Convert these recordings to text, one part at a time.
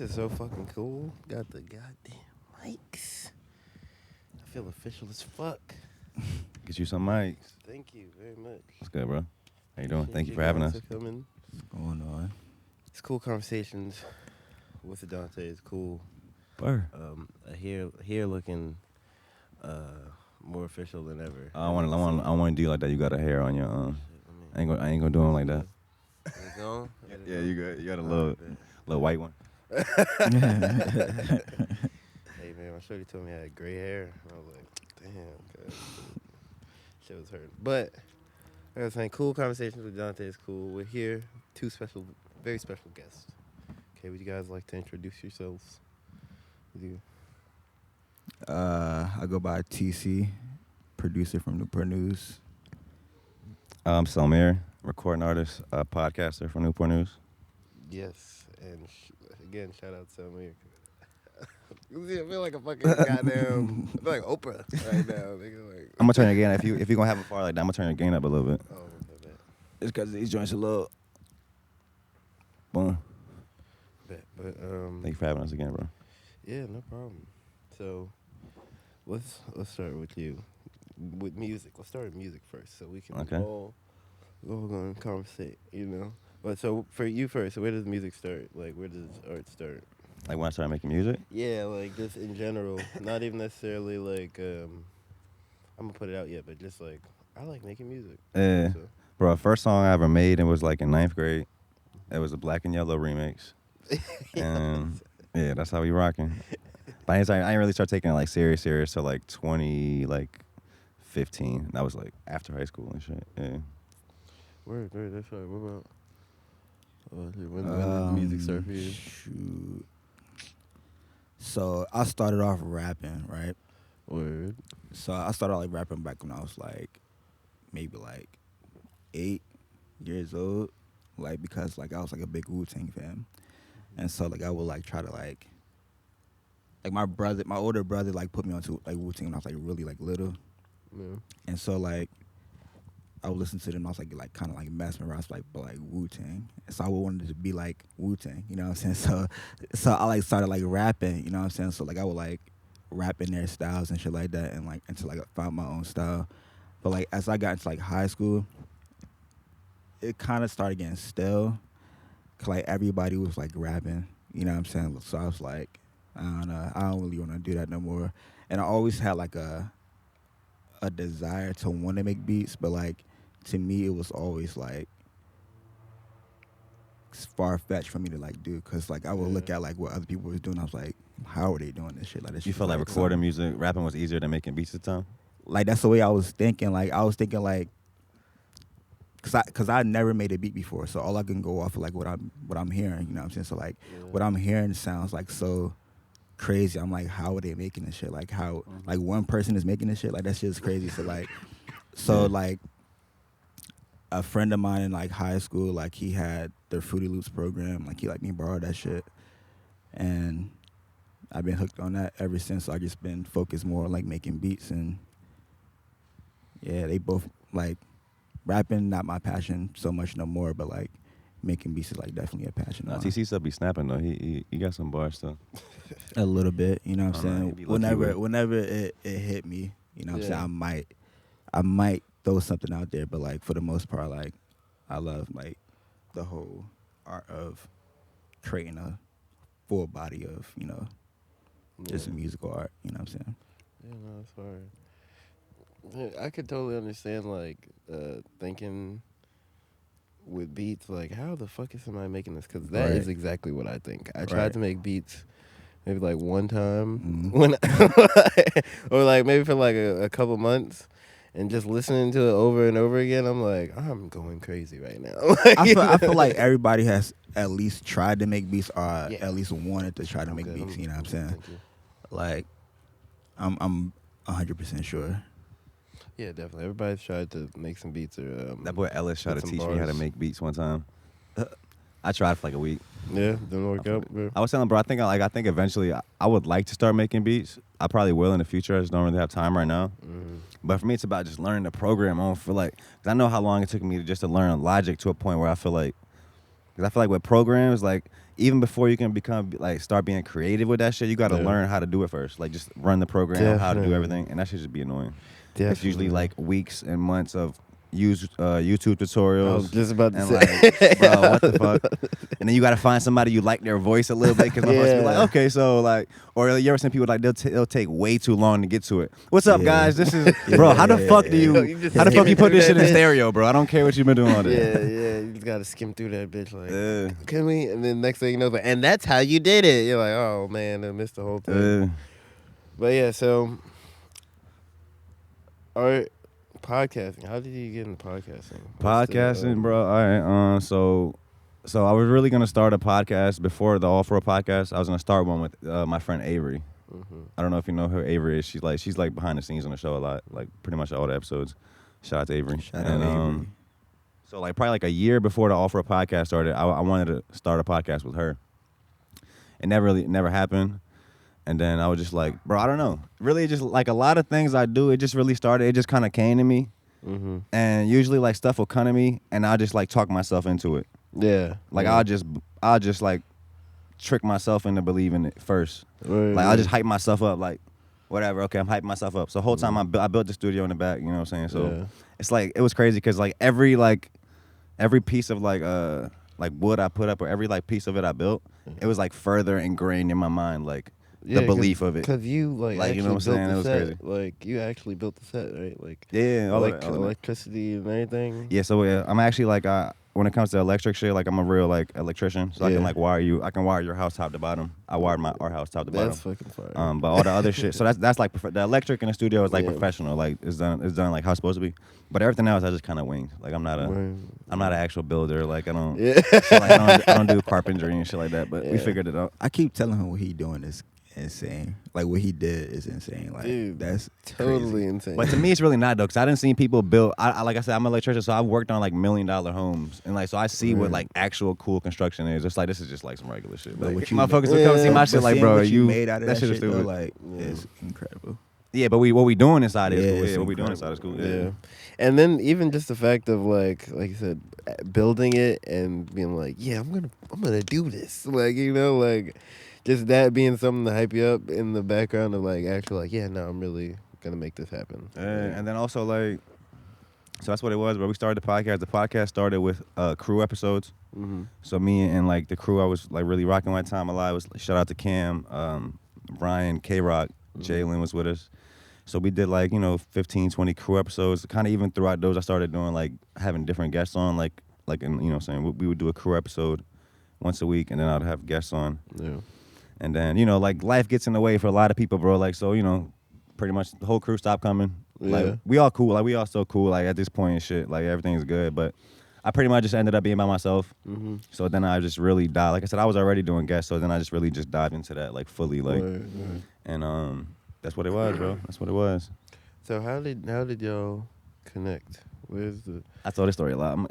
It's so fucking cool. Got the goddamn mics. I feel official as fuck. Get you some mics. Thank you very much. What's good, bro? How you doing? Appreciate Thank you for having guys us. for coming. What's going on? It's cool conversations with Dante. It's cool. Word. Here looking more official than ever. I want to do like that. You got a hair on your I ain't gonna do them like that. Is it on? Yeah, you got a little white one. Hey man, my shorty told me I had gray hair. I was like, damn, cuz shit was hurting. But I was saying, cool conversations with Dante is cool. We're here, two very special guests. Okay, would you guys like to introduce yourselves? With you? I go by TSea, producer from Newport News. I'm Selmir, recording artist, podcaster from Newport News. Yes, and again, shout out to Selmir. I feel like a fucking goddamn. I feel like Oprah right now. Nigga, like, I'm gonna turn your gain up. If you're gonna have a far like that, I'm gonna turn your gain up a little bit. oh, my bad. It's because these joints are low. Boom. But Thank you for having us again, bro. yeah, no problem. So let's start with you. With music. Let's start with music first, so we can Okay. all go and conversate, you know. But so for you first, where does music start? Like, where does art start? Like when I started making music. Yeah, like just in general, not even necessarily like I'm gonna put it out yet, but just like I like making music. Yeah. So. Bro, first song I ever made, it was like in 9th grade. It was a Black and Yellow remix. And yeah, that's how we rocking. But I didn't really start taking it like serious till like 2015. That was like after high school and shit. Yeah. Word, that's right. What about when did music start for you? Shoot. So I started off rapping, right? Word. So I started like rapping back when I was like maybe like 8 years old, like because like I was like a big Wu-Tang fan, and so like I would like try to like my older brother like put me onto like Wu-Tang when I was like really like little, Yeah. and so like I would listen to them. I was like kind of like mesmerized by like Wu-Tang, and so I wanted to be like Wu-Tang. You know what I'm saying? So I like started like rapping. You know what I'm saying? So like I would like rap in their styles and shit like that, and like until like I found my own style. But like as I got into like high school, it kind of started getting stale. 'Cause like everybody was like rapping. You know what I'm saying? So I was like, I don't know. I don't really want to do that no more. And I always had like a desire to want to make beats, but like to me it was always like far-fetched for me to like do, because like I would look at like what other people was doing. I was like, how are they doing this shit? Like this You shit felt like recording something. music, rapping was easier than making beats at the time? Like that's the way I was thinking. Like I was thinking like, cause I never made a beat before, so all I can go off of like what I'm hearing. You know what I'm saying? So like what I'm hearing sounds like so crazy. I'm like, how are they making this shit? Like how like one person is making this shit? Like that's just crazy. So like like a friend of mine in like high school, like he had the Fruity Loops program. Like he let me borrow that shit, and I've been hooked on that ever since. So I just been focused more on like making beats, and yeah, they both like rapping not my passion so much no more, but like making beats is like definitely a passion. Nah, TC still be snapping though. He got some bars still. A little bit, you know what I'm Alright, saying? he be low-key with it. Whenever it hit me, you know what I'm saying? I might throw something out there, but like for the most part, like I love like the whole art of creating a full body of, you know, just musical art, you know what I'm saying? Yeah, no, that's hard. Yeah, I could totally understand like thinking with beats, like how the fuck is somebody making this? Because that is exactly what I think. I tried to make beats maybe like one time when, or like maybe for like a couple months, and just listening to it over and over again, I'm like, I'm going crazy right now. I feel like everybody has at least tried to make beats, or at least wanted to try to make beats. You know what I'm saying? Like, I'm 100% sure. Yeah, definitely. Everybody's tried to make some beats or That boy Ellis tried to some teach me how to bars. make beats one time. I tried for like a week. Yeah, didn't work out, bro. I was telling bro, I think eventually I would like to start making beats. I probably will in the future. I just don't really have time right now. But for me, it's about just learning the program. I don't feel like, because I know how long it took me to learn Logic to a point where I feel like with programs, like even before you can start being creative with that shit, you got to learn how to do it first. Like, just run the program, how to do everything, and that should just be annoying. Definitely. It's usually like weeks and months of YouTube tutorials. I was just about to say, like, bro, what the fuck? And then you got to find somebody you like their voice a little bit, because my voice be like, okay, so like, or you ever seen people like they'll take way too long to get to it. What's up, guys? This is bro. How the fuck do you? How the fuck you put this shit in stereo, bro? I don't care what you've been doing all day. Yeah. You just gotta skim through that bitch like, can we? And then next thing you know, like, and that's how you did it. You're like, oh man, I missed the whole thing. But yeah, so all right. Podcasting. How did you get into podcasting? Podcasting, bro. All right. So I was really gonna start a podcast before the All-For-Podcast. I was gonna start one with my friend Avery. Mm-hmm. I don't know if you know who Avery is. She's like behind the scenes on the show a lot, like pretty much all the episodes. Shout out to Avery. Shout out Avery. So like probably like a year before the All-For-Podcast started, I wanted to start a podcast with her. It never happened. And then I was just like, bro, I don't know. Really, just like a lot of things I do, it just really started. It just kind of came to me. Mm-hmm. And usually like stuff will come to me, and I'll just like talk myself into it. Yeah. Like I'll just like trick myself into believing it first. Right, I'll just hype myself up, like whatever. Okay, I'm hyping myself up. So the whole time I built the studio in the back. You know what I'm saying? So it's like it was crazy because like every piece of like wood I put up, or every like piece of it I built, it was like further ingrained in my mind, like. The belief of it. Because you like you know what I'm saying? It was crazy. Like you actually built the set, right? Like all electricity and everything. Yeah, so I'm actually like when it comes to electric shit, like I'm a real like electrician. So I can like wire your house top to bottom. I wired our house top to bottom. That's fucking fire. But all the other shit. So that's like the electric in the studio is like professional. Like it's done like how it's supposed to be. But everything else I just kind of winged. Like I'm not an actual builder. Like I don't. So, like, I don't do carpentry and shit like that. But we figured it out. I keep telling him what he doing is insane. Like what he did is insane. Like dude, that's totally crazy. insane. But to me, it's really not though, because I didn't see people build. I like I said, I'm an electrician, so I've worked on like $1 million homes, and like so I see what like actual cool construction is. It's like this is just like some regular shit. But like, motherfuckers will come see my shit, like bro, you made out of that shit is stupid. like it's incredible. Yeah, but what we doing inside is cool. What we doing inside is cool. Yeah. And then even just the fact of like you said, building it and being like, yeah, I'm gonna do this. Like, you know, like just that being something to hype you up in the background of like actually like, yeah, no, I'm really gonna make this happen. And then also like, so that's what it was, bro. We started the podcast. The podcast started with crew episodes. Mm-hmm. So me and like the crew I was like really rocking one time alive was shout out to Cam, Brian, K-Rock, Jalen was with us. So we did like, 15, 20 crew episodes. Kind of even throughout those, I started doing like having different guests on, like in, saying we would do a crew episode once a week, and then I'd have guests on. Yeah. And then, like life gets in the way for a lot of people, bro. Like, so, pretty much the whole crew stopped coming. Yeah. Like we all cool. Like we all so cool. Like at this point and shit, like everything's good. But I pretty much just ended up being by myself. Mm-hmm. So then I just really dived. Like I said, I was already doing guests. So then I just really just dived into that like fully, like, and that's what it was, bro. That's what it was. So how did y'all connect? Where's the? I told this story a lot. You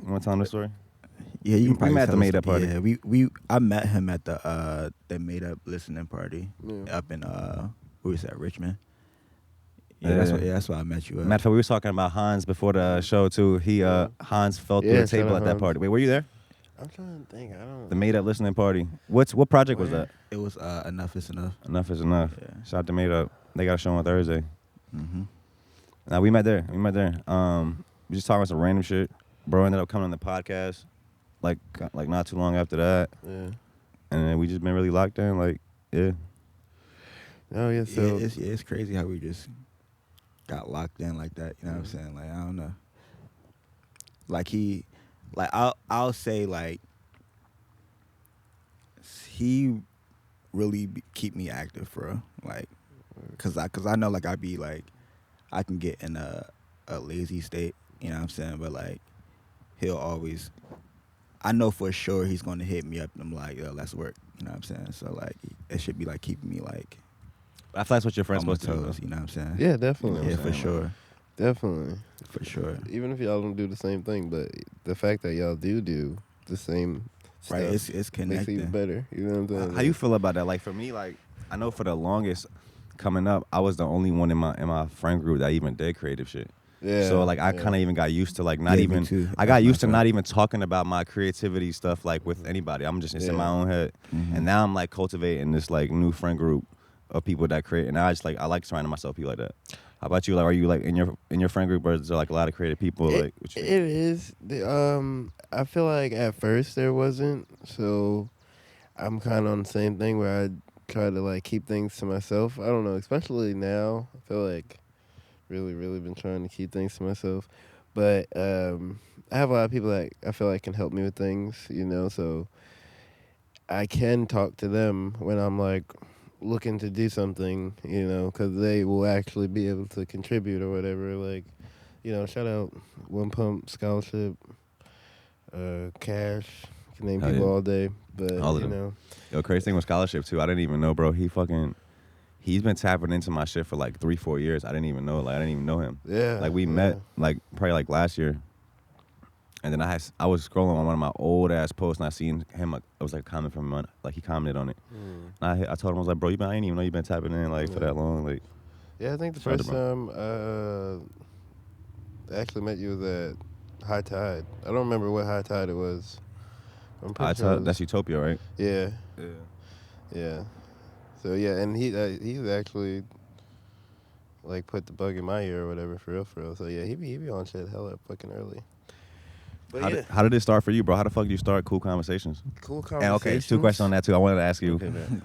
want to tell him this story? Yeah, you can probably met at the made up party. Yeah, I met him at the made up listening party up in where was that, Richmond? Yeah, that's why I met you at. Matter of fact, we were talking about Hans before the show too. Hans fell through the table at that party. Wait, were you there? I'm trying to think. I don't. The made up listening party. What project was that? It was Enough Is Enough. Enough Is Enough. Yeah. Shout out to Made Up. They got a show on Thursday. Mm-hmm. Now we met there. We just talking about some random shit. Bro ended up coming on the podcast, like not too long after that. Yeah. And then we just been really locked in. Like, yeah. Oh yeah. So it's crazy how we just got locked in like that. You know what I'm saying? Like I don't know. Like I'll say like he really keep me active, bro. Like, cause I know like I be like I can get in a lazy state, you know what I'm saying? But like he'll always, I know for sure he's gonna hit me up and I'm like, yo, let's work, you know what I'm saying? So like it should be like keeping me like. I feel that's what your friend's supposed to do. You know what I'm saying? Yeah, definitely. Yeah, for sure. Definitely. For sure. Even if y'all don't do the same thing, but the fact that y'all do the same stuff, right, it's connected. Makes it even better. You know what I'm saying? How you feel about that? Like for me, like I know for the longest coming up, I was the only one in my friend group that even did creative shit. Yeah. So like I kind of even got used to like not Yeah, even. me too. I got used to not even talking about my creativity stuff like with anybody. I'm just it's in my own head, and now I'm like cultivating this like new friend group of people that create, and I like surrounding myself people like that. How about you? Like, are you like in your friend group, or is there like a lot of creative people? Like, it is. I feel like at first there wasn't, so I'm kind of on the same thing where I try to like keep things to myself. I don't know, especially now. I feel like really, really been trying to keep things to myself, but I have a lot of people that I feel like can help me with things, so I can talk to them when I'm like looking to do something, because they will actually be able to contribute or whatever. Like, shout out One Pump Scholarship, Cash. I can name Hell people yeah. all day, but All of them. Yo, crazy thing with Scholarship too. I didn't even know, bro. He's been tapping into my shit for like 3-4 years. I didn't even know. Like I didn't even know him. Yeah. Like we met like probably like last year. And then I was scrolling on one of my old ass posts, and I seen him. It was like a comment from him, like he commented on it. And I told him, I was like, bro, I didn't even know you've been tapping in like for that long. Like, yeah, I think the first time I actually met you was at High Tide. I don't remember what High Tide it was. I'm pretty sure it was, that's Utopia, right? Yeah. Yeah. So yeah, and he's actually like put the bug in my ear or whatever for real. So yeah, he be on shit hella fucking early. But how did it start for you, bro? How the fuck did you start Cool Conversations? Cool And Conversations. okay, 2 questions on that too. I wanted to ask you,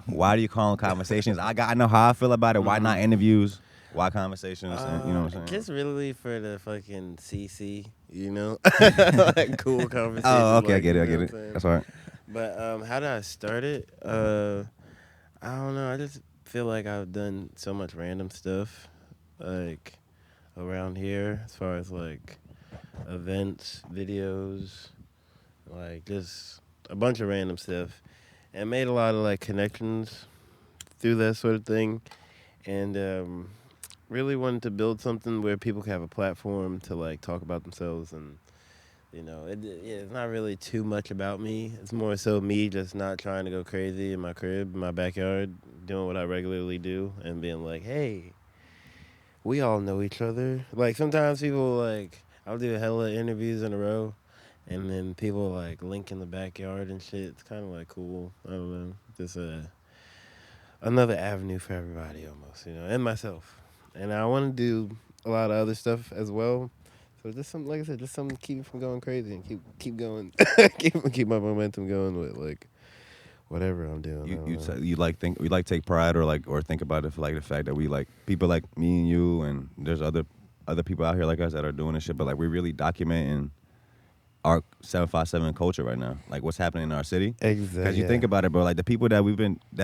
why do you call them conversations? I know how I feel about it. Why not interviews? Why conversations? And, you know what I'm saying? Just really for the fucking CC, like cool conversations. Oh, okay, like, I get it. That's all right. But how did I start it? I don't know. I just feel like I've done so much random stuff, like around here, as far as like events, videos, like just a bunch of random stuff, and made a lot of like connections through that sort of thing, and really wanted to build something where people can have a platform to like talk about themselves, and it's not really too much about me. It's more so me just not trying to go crazy in my crib, in my backyard, doing what I regularly do, and being like, hey, we all know each other. Like sometimes people like I'll do a hella interviews in a row, and then people like link in the backyard and shit. It's kind of like cool. I don't know, just another avenue for everybody almost, and myself. And I want to do a lot of other stuff as well. So just something, like I said, just something to keep me from going crazy and keep going, keep my momentum going with like whatever I'm doing. You take pride or think about it for like the fact that we like people like me and you and there's other people out here like us that are doing this shit, but like we're really documenting our 757 culture right now, like what's happening in our city. Exactly. Because you think about it, bro, like the people that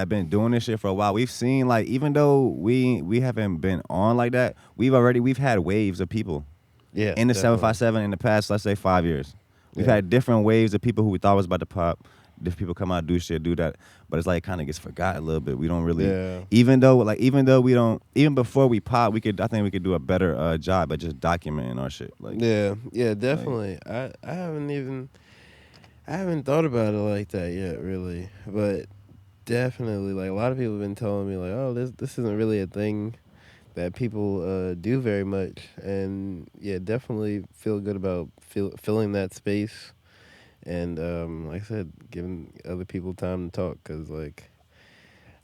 been doing this shit for a while, we've seen like even though we haven't been on like that, we've had waves of people. Yeah. In the definitely. 757 in the past, let's say 5 years, we've had different waves of people who we thought was about to pop. Different people come out, do shit, do that, but it's like kind of gets forgot a little bit. We don't really, even though we don't, even before we pop, I think we could do a better job at just documenting our shit. Like, yeah, definitely. Like, I haven't thought about it like that yet, really, but definitely, like a lot of people have been telling me, like, oh, this isn't really a thing that people do very much, and yeah, definitely feel good about filling that space. And like I said, giving other people time to talk, because like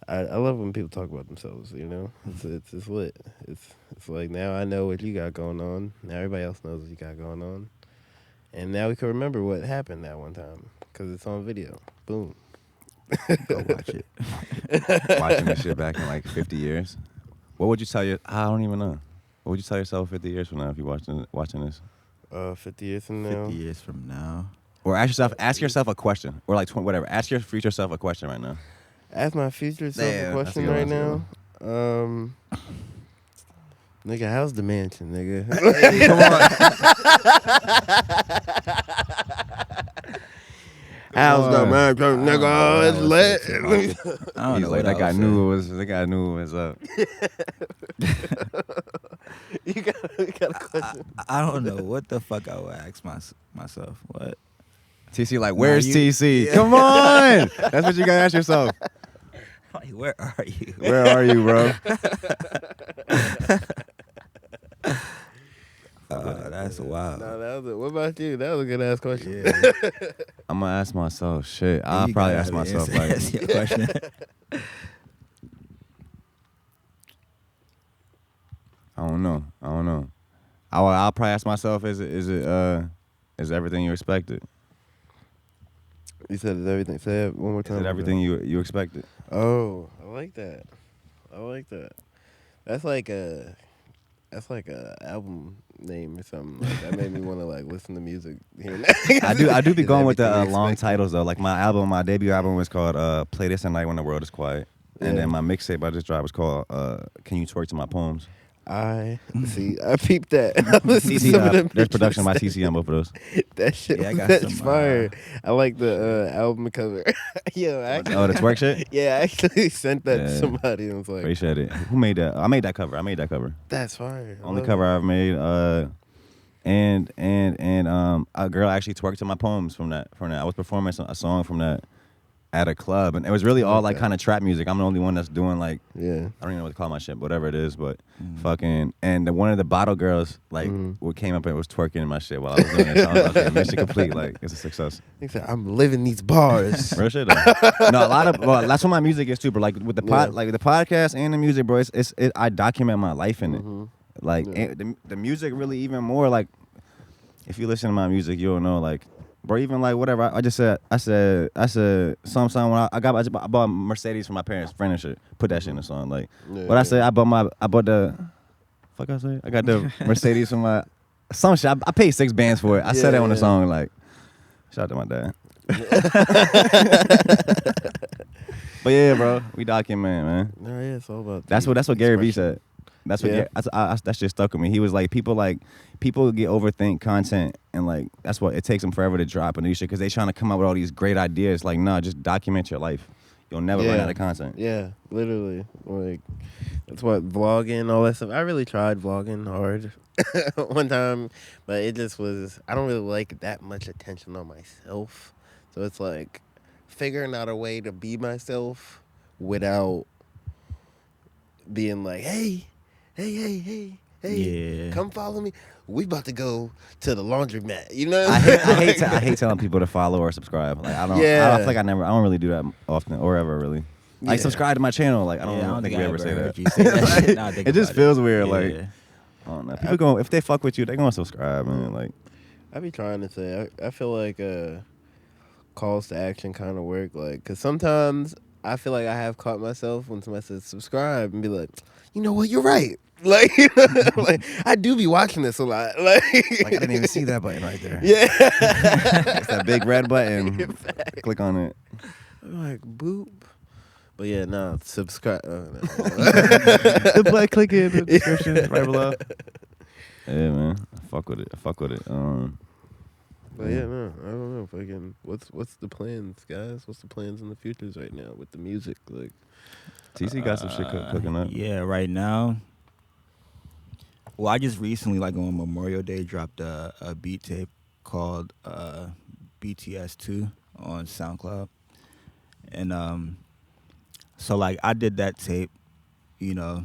I love when people talk about themselves. It's lit. It's like now I know what you got going on. Now everybody else knows what you got going on, and now we can remember what happened that one time because it's on video. Boom. Go watch it. Watching this shit back in like 50 years. What would you tell you? I don't even know. What would you tell yourself 50 years from now if you're watching this? 50 years from now. 50 years from now. Or ask yourself a question, or like whatever. Ask your future self a question right now. Ask my future self a question right now. Nigga, how's the mansion, nigga? Hey, come on. How's the mansion, nigga? It's lit. He's like, that guy knew it was up. You got a question? I don't know what the fuck I would ask myself. What? TSea, like, where's TSea? Yeah. Come on! That's what you gotta ask yourself. Like, where are you? Where are you, bro? That's wild. No, that was what about you? That was a good ass question. Yeah. I'm gonna ask myself. Shit, I'll probably ask myself like. That's your question. I don't know. I'll probably ask myself: is everything you expected? You said it's everything. Say it one more time. Is it everything you expected? Oh, I like that. That's like a album name or something. Like, that made me want to like listen to music here and there. I do be Is going with the everything you long expected? titles though. Like my debut album was called "Play This at Night When the World Is Quiet," and then my mixtape I just dropped was called "Can You Twerk to My Poems." I peeped that. I listened to some of them There's production by pictures. TSea on both of those. That shit, Yeah, I got that's some, fire. I like the album cover. Yo, actually, Oh, the twerk shit? yeah, I actually sent that to Yeah. somebody and was like, Appreciate it. Who made that? I made that cover. that's fire. I Only love cover it. I've made. And a girl actually twerked to my poems from that. I was performing a song from that at a club, and it was really all like kind of trap music. I'm the only one that's doing like Yeah. I don't even know what to call my shit, but whatever it is. But fucking one of the bottle girls like what came up and was twerking in my shit while I was doing it. So I was like, mission complete. Like it's a success. He said, I'm living these bars. Real shit though. No, that's what my music is too. But like with the like the podcast and the music, bro, I document my life in it. Like and the music really even more like if you listen to my music, you'll know like. Bro, even like whatever, I said some when I bought Mercedes for my parents' friend and shit. Put that shit in the song, like. But I said I bought the, fuck I say, I got the Mercedes for my, some shit. I paid $6 for it. I said that on the song, like. Shout out to my dad. But yeah, bro, we document, man. No, yeah, it's all about. That's what Gary Vee expression. said. That's what that shit stuck with me. He was like people get overthink content and like that's what it takes them forever to drop a new shit because they trying to come up with all these great ideas. Like nah, just document your life. You'll never run out of content. Yeah, literally. Like that's what vlogging, all that stuff. I really tried vlogging hard one time, but it just was. I don't really like that much attention on myself, so it's like figuring out a way to be myself without being like, hey, Yeah. come follow me. We about to go to the laundromat. You know? I hate telling people to follow or subscribe. Like I feel like I don't really do that often or ever really. Like subscribe to my channel. Like I don't think we ever say that. It just feels weird. Like I don't know. People if they fuck with you, they gonna subscribe man. Like I be trying to say I feel like calls to action kind of work. Like, cause sometimes I feel like I have caught myself when somebody says subscribe and be like, you know what, you're right. Like, like I do be watching this a lot. Like I didn't even see that button right there. Yeah. It's that big red button. Click on it. I'm like, boop. But yeah, no, subscribe. The black click in the description right below. Yeah, man. I fuck with it. But yeah, no, I don't know. Fucking, what's the plans, guys? What's the plans in the futures right now with the music? Like, TC got some shit cooking up. Yeah, right now. Well, I just recently, like on Memorial Day, dropped a beat tape called BTS 2 on SoundCloud. And so like I did that tape, you know,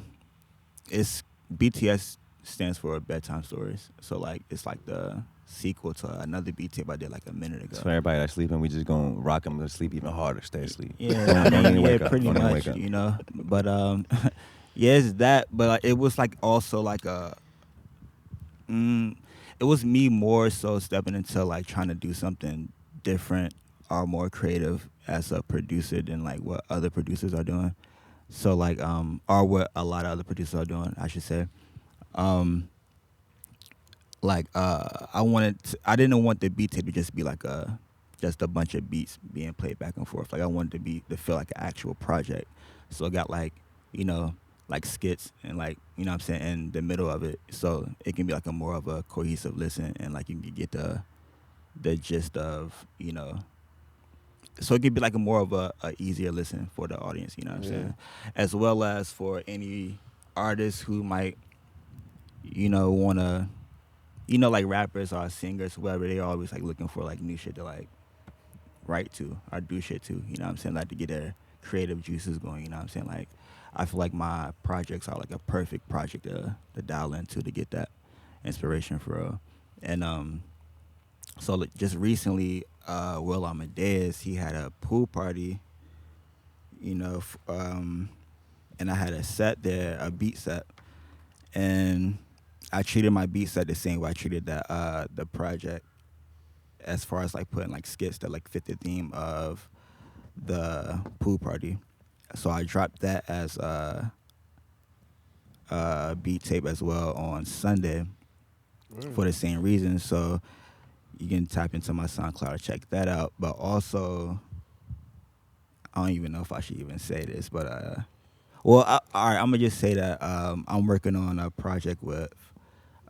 it's BTS stands for Bedtime Stories. So like it's like the sequel to another beat tape I did like a minute ago. So for everybody that's sleeping, we just gonna rock them to sleep even harder, stay asleep. Yeah, Don't even wake up. pretty Don't even much, wake up. you know. But yeah, it's that. But like, it was like also like it was me more so stepping into like trying to do something different or more creative as a producer than like what other producers are doing. So like or what a lot of other producers are doing, I should say. I didn't want the beat tape to just be like just a bunch of beats being played back and forth. Like I wanted to feel like an actual project. So I got like, you know, like skits and like, you know what I'm saying, in the middle of it. So it can be like a more of a cohesive listen and like you can get the gist of, you know, so it could be like a more of a easier listen for the audience, you know what I'm saying? As well as for any artists who might, you know, want to, you know, like rappers or singers, whoever, they're always like looking for like new shit to like write to or do shit to, you know what I'm saying? Like to get their creative juices going, you know what I'm saying? Like I feel like my projects are like a perfect project to dial into to get that inspiration for real. And so just recently, Will Amadeus, he had a pool party, you know, and I had a set there, a beat set, and I treated my beat set the same way I treated the project, as far as like putting like skits that like fit the theme of the pool party. So I dropped that as a beat tape as well on Sunday for the same reason. So you can tap into my SoundCloud to check that out. But also, I don't even know if I should even say this, but all right, I'm gonna just say that I'm working on a project with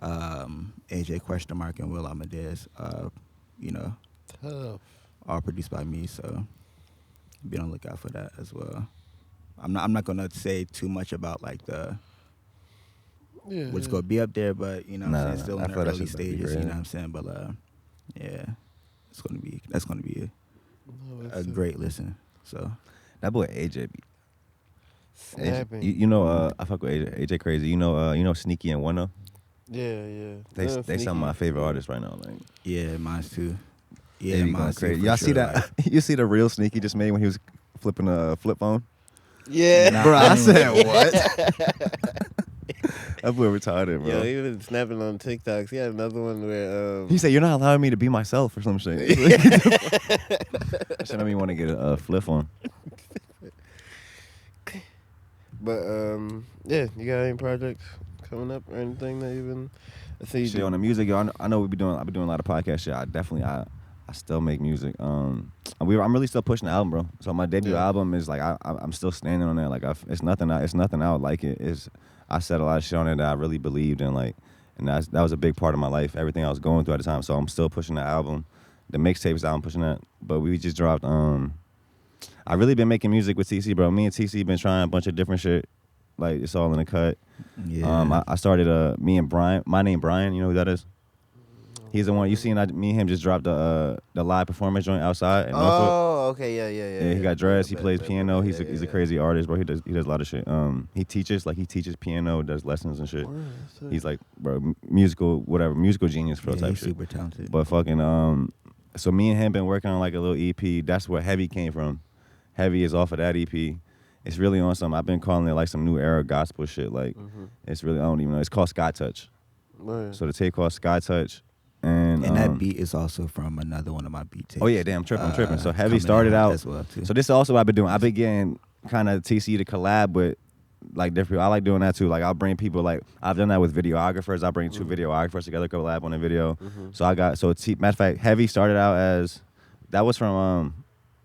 AJ question mark and Will Amadeus. You know, Tough. all produced by me, so be on the lookout for that as well. I'm not gonna say too much about like what's gonna be up there, but you know what I'm saying, still in the early stages, you know what I'm saying? But yeah, that's gonna be a great listen. So that boy AJ be snapping. You know, I fuck with AJ crazy. You know Sneaky and Wano. Yeah. They some of my favorite artists right now. Like, yeah, mine too. Yeah, mine's crazy. Y'all see that? Like, you see the real Sneaky just made when he was flipping a flip phone? Yeah, bro. I said what? That boy retarded, bro. Yo, he was snapping on TikToks. He had another one where he said, "You're not allowing me to be myself" or some shit. That shit made me want to get a flip phone. But yeah, you got any projects coming up or anything that you've been? I see Shit on the music, yo. I know I've been doing a lot of podcast shit. I still make music. I'm really still pushing the album, bro. So my debut album is like I'm still standing on that. Like it's nothing out like it. I said a lot of shit on it that I really believed in, like, and that was a big part of my life. Everything I was going through at the time. So I'm still pushing the album. The mixtapes out, I'm pushing that. But we just dropped. I really been making music with TSea, bro. Me and TSea been trying a bunch of different shit. Like it's all in the cut. Yeah. I started me and Brian. My name Brian. You know who that is? He's the one you seen. Me and him just dropped the live performance joint outside. In Norfolk. Oh, okay, yeah. He got dressed. He plays piano. He's a crazy artist, bro. He does a lot of shit. He teaches piano, does lessons and shit. He's like, bro, musical genius pro type he's shit. Super talented. But fucking so me and him been working on like a little EP. That's where Heavy came from. Heavy is off of that EP. It's really on some. I've been calling it like some new era gospel shit. Like it's really, I don't even know. It's called Sky Touch. Word. So the tape called Sky Touch. And that beat is also from another one of my beat tapes. Oh yeah, damn, I'm tripping. So Heavy started out as well too. So this is also what I've been doing. I've been getting kind of TSea to collab with like different. I like doing that too. Like I'll bring people, like I've done that with videographers. I bring two videographers together, collab on a video. So matter of fact, Heavy started out as that was from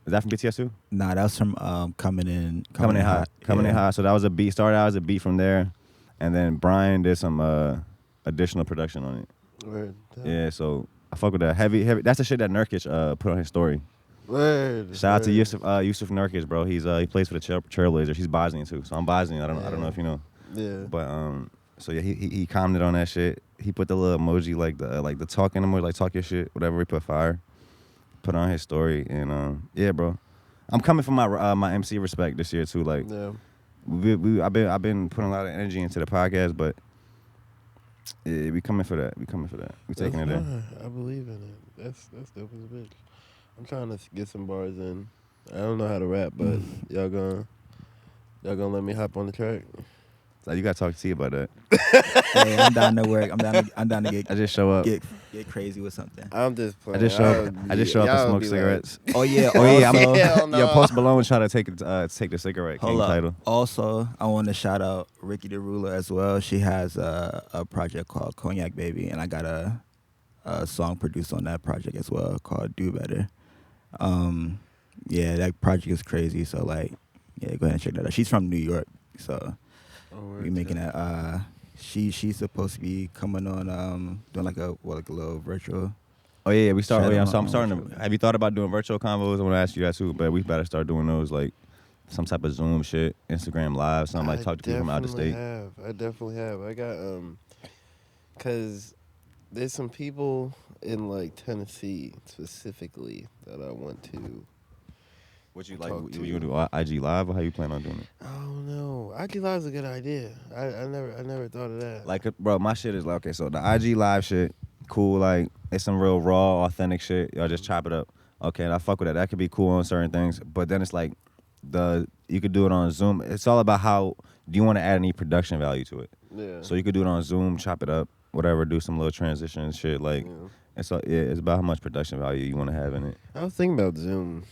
is that from BTS too? Nah, that was from Coming in Hot. So that was a beat. Started out as a beat from there, and then Brian did some additional production on it. Word. Yeah, so I fuck with that. Heavy. That's the shit that Nurkic put on his story. Word. Shout out to Yusuf Nurkic, bro. He plays for the Trailblazers. He's Bosnian too, so I'm Bosnian. I don't know if you know. Yeah. But so yeah, he commented on that shit. He put the little emoji like the talking emoji, like talk your shit, whatever. He put fire, put on his story, and yeah, bro. I'm coming from my MC respect this year too. Like, I've been putting a lot of energy into the podcast, but. Yeah, we coming for that. We taking it in. I believe in it. That's dope as a bitch. I'm trying to get some bars in. I don't know how to rap, but y'all gonna let me hop on the track? So you gotta talk to T about that. Hey, I'm down to work. I'm down to get. I just show up. Get crazy with something. I'm just playing. I just show up and smoke cigarettes. Oh yeah. Yo, Post Malone trying to take the cigarette king title. Also, I want to shout out Ricky the Ruler as well. She has a project called Cognac Baby, and I got a song produced on that project as well called Do Better. Yeah, that project is crazy. So like, yeah, go ahead and check that out. She's from New York, so we making that. She's supposed to be coming on doing like a little virtual. Oh yeah, we start. So I'm starting to. Have you thought about doing virtual convos? I want to ask you that too, but we better start doing those like some type of Zoom shit, Instagram Live, something like talk to people from out of state. I definitely have. I got cause there's some people in like Tennessee specifically that I want to. What you like? You gonna do IG Live, or how you plan on doing it? Oh no, IG Live is a good idea. I never thought of that. Like, bro, my shit is like, okay. So the IG Live shit, cool, like it's some real raw, authentic shit. Y'all just chop it up. Okay, and I fuck with that. That could be cool on certain things, but then it's like you could do it on Zoom. It's all about how do you want to add any production value to it. Yeah. So you could do it on Zoom, chop it up, whatever, do some little transition and shit. Like it's about how much production value you want to have in it. I was thinking about Zoom.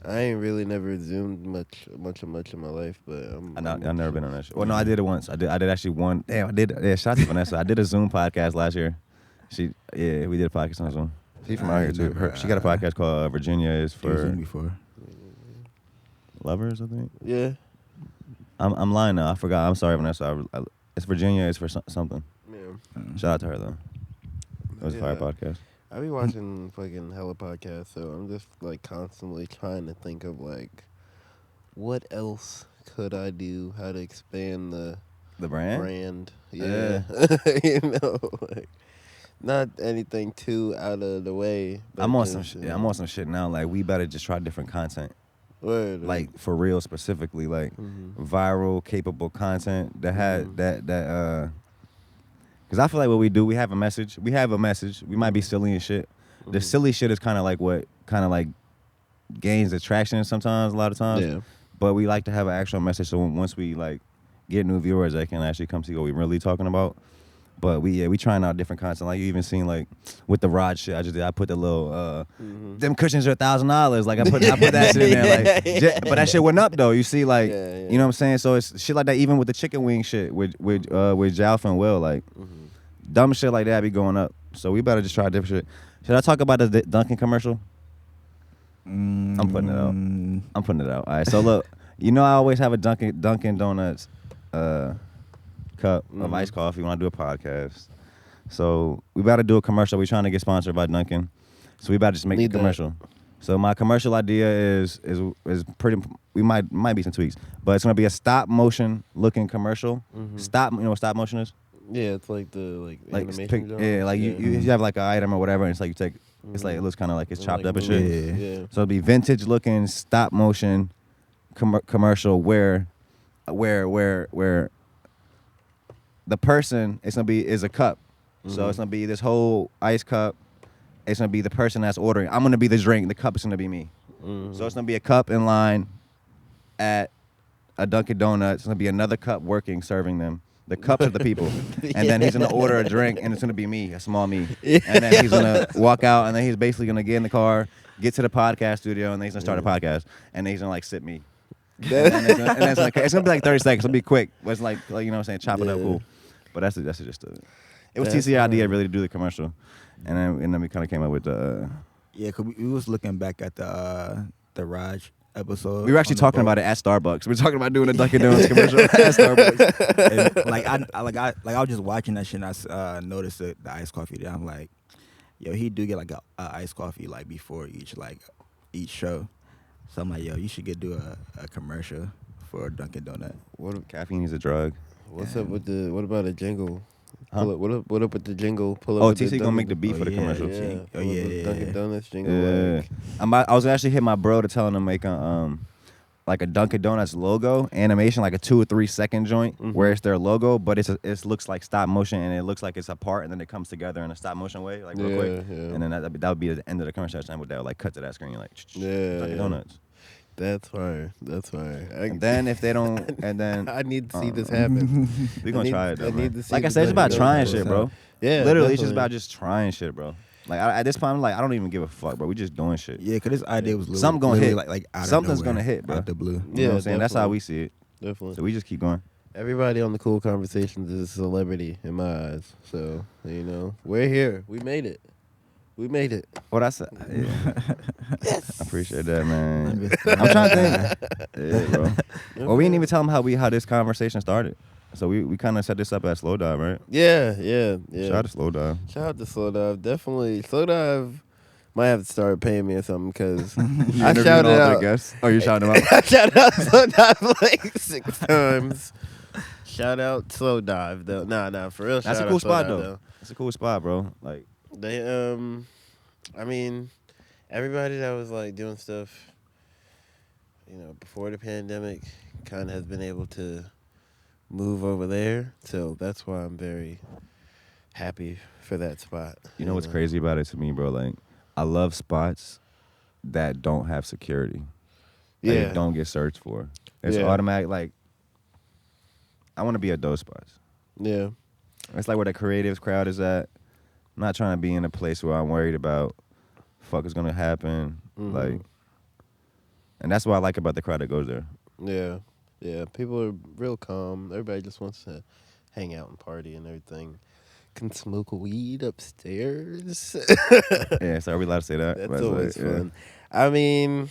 I ain't really never Zoomed much in my life, but I've never been on that shit. Well, no, I did it once. I did actually one. Damn, I did. Yeah, shout out to Vanessa. I did a Zoom podcast last year. We did a podcast on Zoom. She's from out here too. She got a podcast called Virginia is for before. Lovers, I think. Yeah. I'm lying now. I forgot. I'm sorry, Vanessa. It's Virginia is for something. Yeah. Shout out to her though. It was a fire podcast. I be watching fucking hella podcasts, so I'm just like constantly trying to think of like what else could I do? How to expand the brand? Yeah. You know, like not anything too out of the way. I'm on some shit. I'm on some shit now. Like we better just try different content. Word. Like for real, specifically, like viral, capable content that had that. Because I feel like what we do, we have a message. We might be silly and shit. The silly shit is kind of like gains attraction sometimes, a lot of times. Yeah. But we like to have an actual message. So once we like get new viewers, they can actually come see what we're really talking about. But we trying out different content. Like you even seen like with the rod shit, I put the little them cushions are $1,000. Like I put that shit in there. Like, but that shit went up though. You see, like you know what I'm saying. So it's shit like that. Even with the chicken wing shit with Jalf and Will, like dumb shit like that be going up. So we better just try different shit. Should I talk about the Dunkin' commercial? I'm putting it out. All right. So look, you know I always have a Dunkin' Donuts cup of iced coffee when I do a podcast. So we about to do a commercial. We're trying to get sponsored by Dunkin'. So we about to just make the commercial. So my commercial idea is pretty. We might be some tweaks, but it's gonna be a stop motion looking commercial. Stop. You know what stop motion is? Yeah, it's like the animation. You have like an item or whatever, and it's like you take. It's like it looks kind of like it's chopped up and shit. Yeah. So it'll be vintage looking stop motion commercial where the person is a cup. So it's gonna be this whole ice cup. It's gonna be the person that's ordering. I'm gonna be the drink. The cup is gonna be me. So it's gonna be a cup in line at a Dunkin' Donuts. It's gonna be another cup working, serving them. The cups are the people. And then he's gonna order a drink, and it's gonna be me, a small me. And then he's gonna walk out, and then he's basically gonna get in the car, get to the podcast studio, and then he's gonna start a podcast. And then he's gonna like sip me. And then it's gonna be like 30 seconds. It'll be quick. But it's like you know what I'm saying, chop it up cool. But that's just it was TSea idea really to do the commercial. And then we kind of came up with the Yeah, cause we was looking back at the Raj episode. We were actually talking about it at Starbucks. We were talking about doing a Dunkin' Donuts commercial at Starbucks. And I was just watching that shit and I noticed the iced coffee there. I'm like, yo, he do get like a iced coffee like before each show. So I'm like, yo, you should do a commercial for Dunkin' Donut. What caffeine is a drug? What's up with what about a jingle? Huh? What up with the jingle? Pull up TSea gonna make the beat for the commercial. Yeah. Dunkin' Donuts jingle. Yeah. I was actually hit my bro to tell him to make like a Dunkin' Donuts logo animation, like a 2 or 3 second joint where it's their logo, but it looks like stop motion and it looks like it's apart and then it comes together in a stop motion way, like real quick. Yeah. And then that would be the end of the commercial time with that, like cut to that screen, like Dunkin' Donuts. That's fire. And then if they don't, and then I need to see this happen. We're gonna try it though. I need to see like I said, it's about trying shit, bro. Yeah, literally, it's just about just trying shit, bro. Like at this point, I'm like, I don't even give a fuck, bro. We just doing shit. Yeah, cause this idea was something gonna hit. Like out something's of nowhere, gonna hit, bro. Out the blue. You know what I'm saying? That's how we see it. Definitely. So we just keep going. Everybody on the Cool Conversations is a celebrity in my eyes. So we're here. We made it. What I said? Yeah. Yes. I appreciate that, man. I'm trying to think. Yeah, bro. Well, we didn't even tell them how this conversation started. So we kind of set this up at Slow Dive, right? Yeah. Shout out to Slow Dive. Shout out to Slow Dive. Definitely. Slow Dive might have to start paying me or something because I shouted out. Oh, you're shouting them out? I shouted out Slow Dive like 6 times. Shout out Slow Dive, though. Nah, for real. That's a cool spot, though. That's a cool spot, bro. Like they, I mean, everybody that was like doing stuff, before the pandemic, kind of has been able to move over there. So that's why I'm very happy for that spot. You know what's crazy about it to me, bro? Like, I love spots that don't have security. Like, Yeah. don't get searched for. It's automatic. Like, I want to be at those spots. Yeah. It's like where the creatives crowd is at. I'm not trying to be in a place where I'm worried about fuck is gonna happen. Like, and that's what I like about the crowd that goes there. Yeah. Yeah. People are real calm. Everybody just wants to hang out and party and everything. Can smoke weed upstairs. Yeah, so are we allowed to say that? That's always fun. I mean,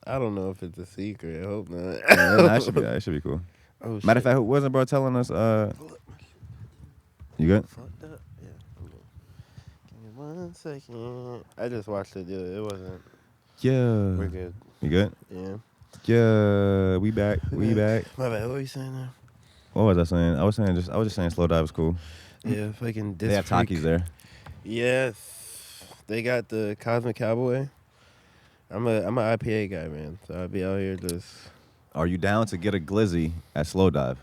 I don't know if it's a secret. I hope not. That should be that. It should be cool. Oh, Matter of fact, who wasn't bro telling us? You good? Fucked up. Yeah. I'm good. Give me 1 second. I just watched it. Yeah, it wasn't. Yeah. We're good. You good? Yeah. Yeah. We back. We back. My bad. What were you saying now? What was I saying? I was just saying Slow Dive was cool. Yeah, fucking. They have Takis there. Yes. They got the Cosmic Cowboy. I'm an IPA guy, man. So I'll be out here just. Are you down to get a glizzy at Slow Dive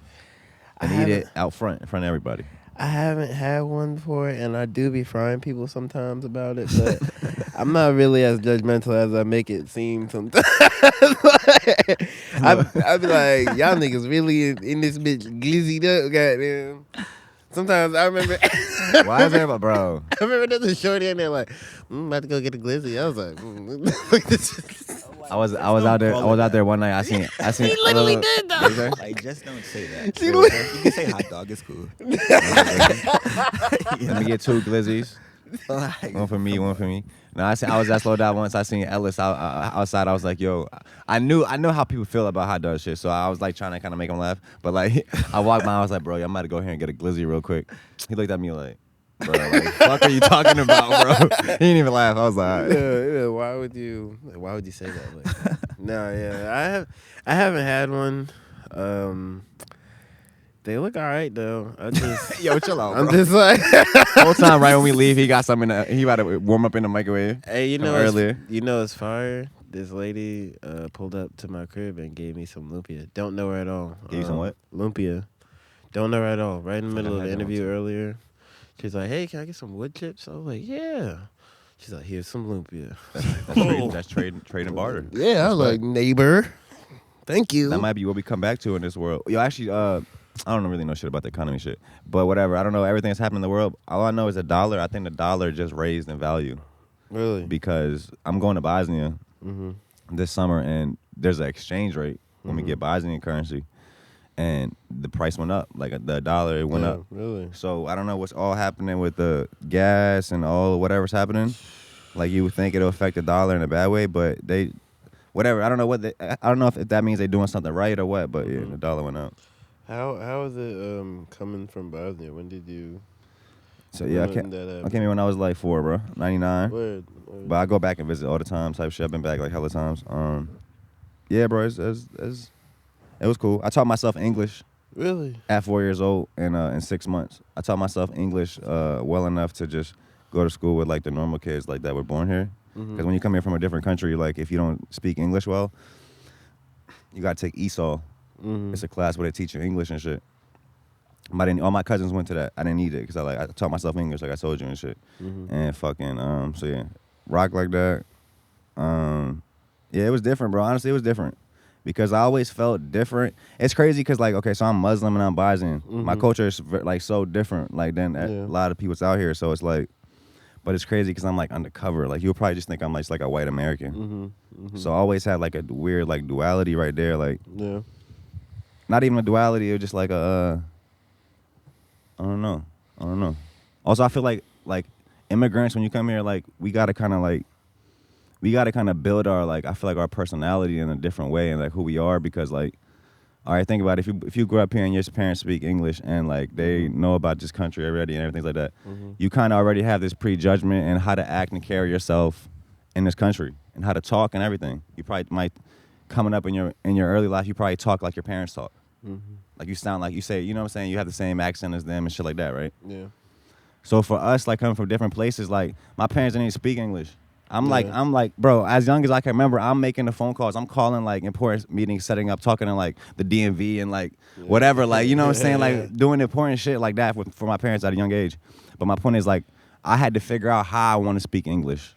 and eat it out front in front of everybody? I haven't had one before, and I do be frying people sometimes about it, but I'm not really as judgmental as I make it seem sometimes. I be like, y'all niggas really in this bitch glizzied up, goddamn. Sometimes I remember. Why is everybody, bro? I remember there's a shorty in there like, I'm about to go get a glizzy. I was like, I was out there one night. I seen. He literally did though. Like, just don't say that. She You can say hot dog. It's cool. Let me get 2 glizzies. One for me, one for me. No, I was at Slow Dive once. I seen Ellis outside. I was like, yo, I knew how people feel about hot dog shit. So I was like trying to kind of make him laugh. But like, I walked by. I was like, bro, I'm about to go here and get a glizzy real quick. He looked at me like, bro, like, fuck are you talking about, bro? He didn't even laugh. I was like, all right. Yeah, why would you say that? Like, no, yeah, I haven't had one. They look all right though. I just Yo, chill out, bro. I'm just like whole time right when we leave, he got something. He about to warm up in the microwave. Hey, earlier. It's fire. This lady pulled up to my crib and gave me some lumpia. Don't know her at all. Gave you some what? Lumpia. Don't know her at all. Right in the middle of the interview one earlier. She's like, hey, can I get some wood chips? I was like, yeah. She's like, here's some lumpia. That's trade and barter. Yeah, I was like, neighbor. Thank you. That might be what we come back to in this world. Yo, actually, I don't really know shit about the economy shit. But whatever. I don't know everything that's happening in the world. All I know is the dollar. I think the dollar just raised in value. Really? Because I'm going to Bosnia this summer, and there's an exchange rate when we get Bosnian currency. And the price went up. Like the dollar went up. Really? So I don't know what's all happening with the gas and all whatever's happening. Like you would think it'll affect the dollar in a bad way, but whatever. I don't know I don't know if that means they're doing something right or what. But yeah, the dollar went up. How is it coming from Bosnia? When did you? So yeah, I came here when I was like 4, bro, 99. Word. But I go back and visit all the time, type shit. I've been back like hella times. Yeah, bro, it was cool. I taught myself English. Really? At 4 years old and in 6 months. I taught myself English well enough to just go to school with like the normal kids like that were born here. Because when you come here from a different country, like if you don't speak English well, you gotta take ESOL. It's a class where they teach you English and shit. All my cousins went to that. I didn't need it because I taught myself English like I told you and shit. And fucking so yeah, rock like that. Yeah, it was different, bro. Honestly, it was different. Because I always felt different. It's crazy because, like, okay, so I'm Muslim and I'm Bosnian. My culture is, like, so different, like, than a lot of people's out here. So it's like, but it's crazy because I'm, like, undercover. Like, you'll probably just think I'm, like a white American. So I always had, like, a weird, like, duality right there. Like, not even a duality. It was just, like, I don't know. Also, I feel like immigrants, when you come here, like, we got to kind of build our, like, I feel like our personality in a different way and, like, who we are because, like, all right, think about it. If you grew up here and your parents speak English and, like, they know about this country already and everything like that, you kind of already have this prejudgment and how to act and carry yourself in this country and how to talk and everything. You probably might, coming up in your early life, you probably talk like your parents talk. Like, you sound like you say, you know what I'm saying? You have the same accent as them and shit like that, right? Yeah. So for us, like, coming from different places, like, my parents didn't even speak English. I'm like, bro, as young as I can remember, I'm making the phone calls. I'm calling like important meetings, setting up, talking to like the DMV and like whatever, like, you know what I'm saying? Like doing important shit like that for my parents at a young age. But my point is like, I had to figure out how I want to speak English.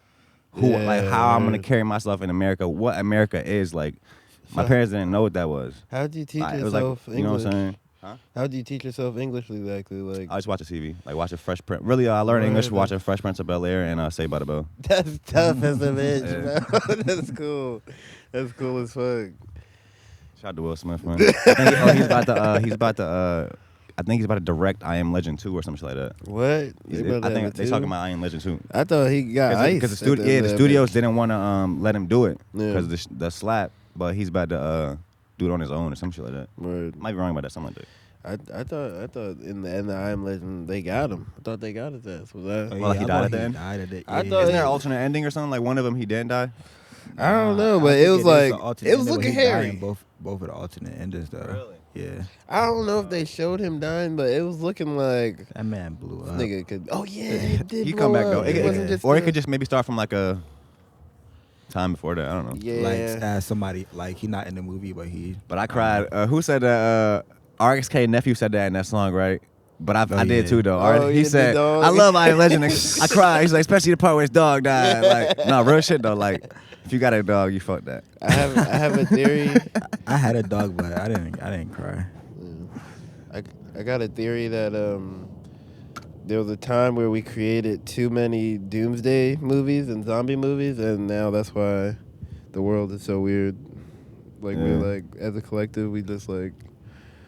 How I'm gonna carry myself in America, what America is like. My parents didn't know what that was. How do you teach yourself it was like, English? You know what I'm saying? Huh? How do you teach yourself English exactly? Like I just watch a TV, like watch a Fresh Prince. Really, I learned English watching Fresh Prince of Bel-Air and Saved by the Bell. That's tough as a bitch, bro. That's cool. That's cool as fuck. Shout out to Will Smith, man. I think he's about to. I think he's about to direct I Am Legend 2 or some shit like that. What? I think they're talking about I Am Legend 2. I thought he got ice. Because the studios didn't want to let him do it because the slap, but he's about to do it on his own or some shit like that. Word. Might be wrong about that, something like that. I thought in the I Am Legend they got him. I thought they got his ass. Was that? Well, he died at the end. I thought Isn't there an alternate ending or something? Like one of them he didn't die. I don't know, but it was like it was looking hairy. Both of the alternate endings though. Really? Yeah. I don't know if they showed him dying, but it was looking like that man blew up. Nigga could. Oh yeah, it did. He come back though. Or it could just maybe start from like a time before that. I don't know. Yeah. Like as somebody like he not in the movie, but he. But I cried. Who said that? RXK nephew said that in that song, right? But I did too though. Oh, he said, "I love I Am Legend." I cried. He's like, especially the part where his dog died. Like, no, real shit though. Like, if you got a dog, you fuck that. I have a theory. I had a dog, but I didn't cry. I got a theory that there was a time where we created too many Doomsday movies and zombie movies, and now that's why the world is so weird. Like we're like as a collective, we just like.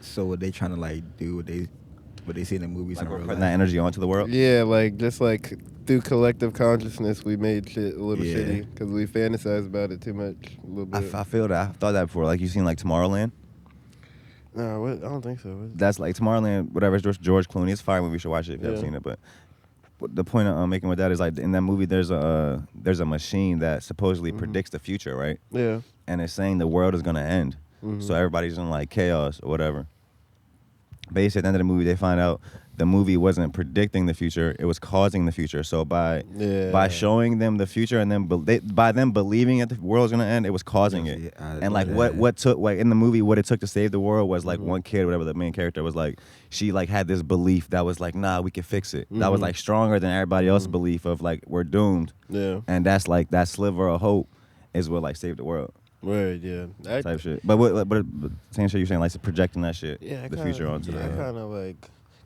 So what they trying to like do? What they see in the movies? Like we're putting that energy onto the world. Yeah, like just like through collective consciousness, we made shit a little shitty because we fantasize about it too much. A little bit. I feel that. I've thought that before. Like you seen like Tomorrowland. No, I don't think so. That's like Tomorrowland. Whatever. It's George Clooney. It's fine when we should watch it if you haven't seen it. But the point I'm making with that is like in that movie, there's a machine that supposedly predicts the future, right? Yeah. And it's saying the world is gonna end. So everybody's in like chaos or whatever. Basically, at the end of the movie, they find out the movie wasn't predicting the future; it was causing the future. So by showing them the future and then by them believing that the world's gonna end, it was causing it. And like what took like in the movie, what it took to save the world was like one kid, whatever the main character was like, she like had this belief that was like, nah, we can fix it. That was like stronger than everybody else's belief of like we're doomed. Yeah. And that's like that sliver of hope is what like saved the world. Word, yeah. Type shit. But same shit you're saying, like projecting that shit, the future onto that. I kind of like,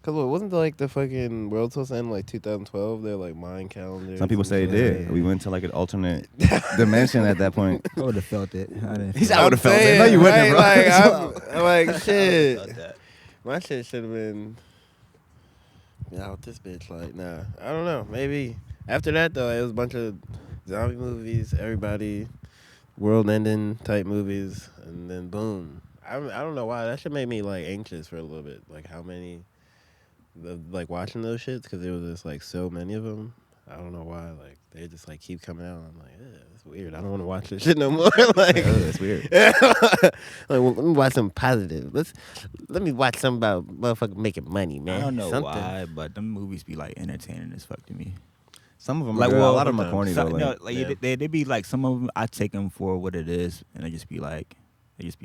cause wasn't the fucking world supposed to end like 2012? They're like Mayan calendar. Some people say it did. We went to like an alternate dimension at that point. I would have felt it. I would have felt it. No, you wouldn't, bro. I'm like shit. My shit should have been out this bitch. Like, nah, I don't know. Maybe after that though, it was a bunch of zombie movies. Everybody. World-ending type movies, and then boom. I don't know why that shit made me like anxious for a little bit. Like how many, like watching those shits because there was just like so many of them. I don't know why. Like they just like keep coming out. I'm like, that's weird. I don't want to watch this shit no more. Like that's weird. Like, well, let me watch something positive. Let me watch something about motherfucker making money, man. I don't know why, but them movies be like entertaining as fuck to me. Some of them, like, a lot of them are corny though. They be like some of them. I take them for what it is, and they just be